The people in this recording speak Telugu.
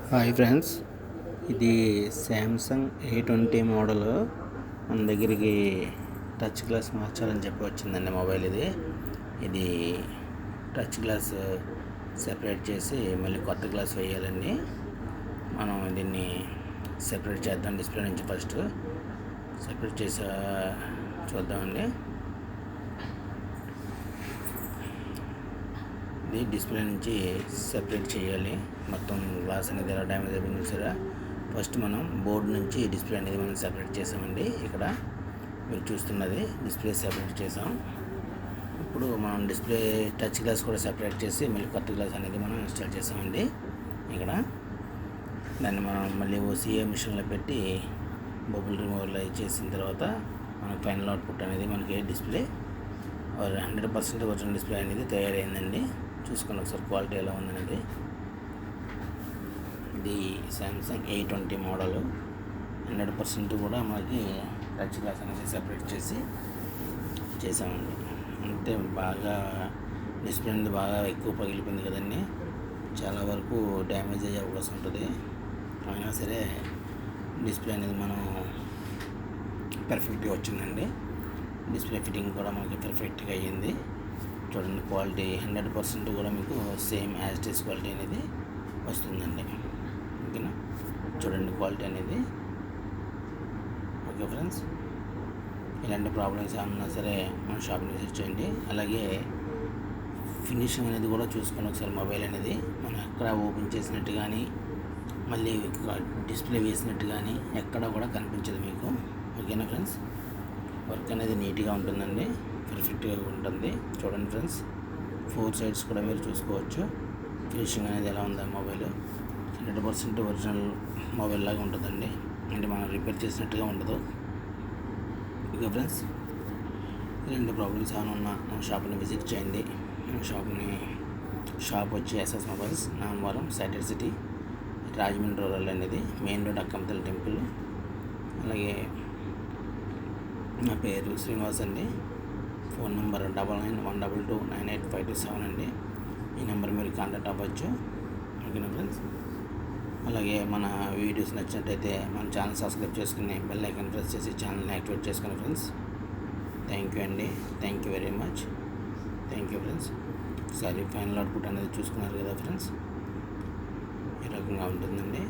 హాయ్ ఫ్రెండ్స్, ఇది శాంసంగ్ A20 మోడల్. మన దగ్గరికి టచ్ గ్లాస్ మార్చాలని చెప్పి వచ్చిందండి మొబైల్. ఇది టచ్ గ్లాస్ సెపరేట్ చేసి మళ్ళీ కొత్త గ్లాస్ వేయాలండి. మనం దీన్ని సెపరేట్ చేద్దాం. డిస్ప్లే నుంచి ఫస్ట్ సెపరేట్ చేసి చూద్దామండి. ఇది డిస్ప్లే నుంచి సెపరేట్ చేయాలి. మొత్తం గ్లాస్ అనేది ఎలా డ్యామేజ్ అయిపోయింది చూసారా. ఫస్ట్ మనం బోర్డు నుంచి డిస్ప్లే అనేది మనం సెపరేట్ చేసామండి. ఇక్కడ మీరు చూస్తున్నది డిస్ప్లే సెపరేట్ చేసాం. ఇప్పుడు మనం డిస్ప్లే టచ్ గ్లాస్ కూడా సెపరేట్ చేసి మళ్ళీ కొత్త గ్లాస్ అనేది మనం ఇన్స్టాల్ చేసామండి. ఇక్కడ దాన్ని మనం మళ్ళీ OCA మిషన్లో పెట్టి బబుల్ రిమూవర్లో చేసిన తర్వాత మనకు ఫైనల్ అవుట్పుట్ అనేది మనకి డిస్ప్లే 100% ఒరిజినల్ డిస్ప్లే అనేది తయారైందండి. చూసుకొని ఒకసారి క్వాలిటీ ఎలా ఉందనేది. ఇది శాంసంగ్ A20 మోడల్. 100% కూడా మనకి టచ్ గ్లాస్ అనేది సెపరేట్ చేసామండి. అంటే బాగా డిస్ప్లే అనేది బాగా ఎక్కువ పగిలిపోయింది కదండి. చాలా వరకు డ్యామేజ్ అయ్యే అవకాశం ఉంటుంది. అయినా సరే డిస్ప్లే అనేది మనం పర్ఫెక్ట్గా వచ్చిందండి. డిస్ప్లే ఫిట్టింగ్ కూడా మనకి పర్ఫెక్ట్గా అయ్యింది. చూడండి, క్వాలిటీ 100% కూడా మీకు same as it is quality అనేది వస్తుందండి. ఓకేనా, చూడండి క్వాలిటీ అనేది. ఓకే ఫ్రెండ్స్, ఇలాంటి ప్రాబ్లమ్స్ ఏమన్నా సరే మన షాప్ని విజిట్ చేయండి. అలాగే ఫినిషింగ్ అనేది కూడా చూసుకొని ఒకసారి మొబైల్ అనేది మనం ఎక్కడ ఓపెన్ చేసినట్టు కానీ మళ్ళీ డిస్ప్లే వేసినట్టు కానీ ఎక్కడ కూడా కనిపించదు మీకు. ఓకేనా ఫ్రెండ్స్, వర్క్ అనేది నీట్గా ఉంటుందండి, పర్ఫెక్ట్గా ఉంటుంది. చూడండి ఫ్రెండ్స్, 4 సైడ్స్ కూడా మీరు చూసుకోవచ్చు. ఫినిషింగ్ అనేది ఎలా ఉందా మొబైల్. 100% ఒరిజినల్ మొబైల్ లాగా ఉంటుందండి. అంటే మనం రిపేర్ చేసినట్టుగా ఉండదు. ఓకే ఫ్రెండ్స్, ఇలాంటి ప్రాబ్లమ్స్ ఏమైనా ఉన్నా మన షాప్ని విజిట్ చేయండి. మన షాప్ వచ్చి SS mobiles, Namavaram, sautéed city, Rajahmundry rural అనేది, మెయిన్ రోడ్, అక్కంతల టెంపుల్. అలాగే నా పేరు శ్రీనివాస్ అండి. ఫోన్ నెంబర్ 9912298527 అండి. ఈ నెంబర్ మీరు కాంటాక్ట్ అవ్వచ్చు. ఓకేనా ఫ్రెండ్స్, అలాగే మన వీడియోస్ నచ్చినట్టయితే మన ఛానల్ సబ్స్క్రైబ్ చేసుకుని బెల్ ఐకాన్ ప్రెస్ చేసి ఛానల్ని యాక్టివేట్ చేసుకుని ఫ్రెండ్స్. థ్యాంక్ యూ అండి, thank you very much. Thank you friends. ఒకసారి ఫైనల్ అవుట్పుట్ అనేది చూసుకున్నారు కదా ఫ్రెండ్స్, ఈ రకంగా ఉంటుందండి.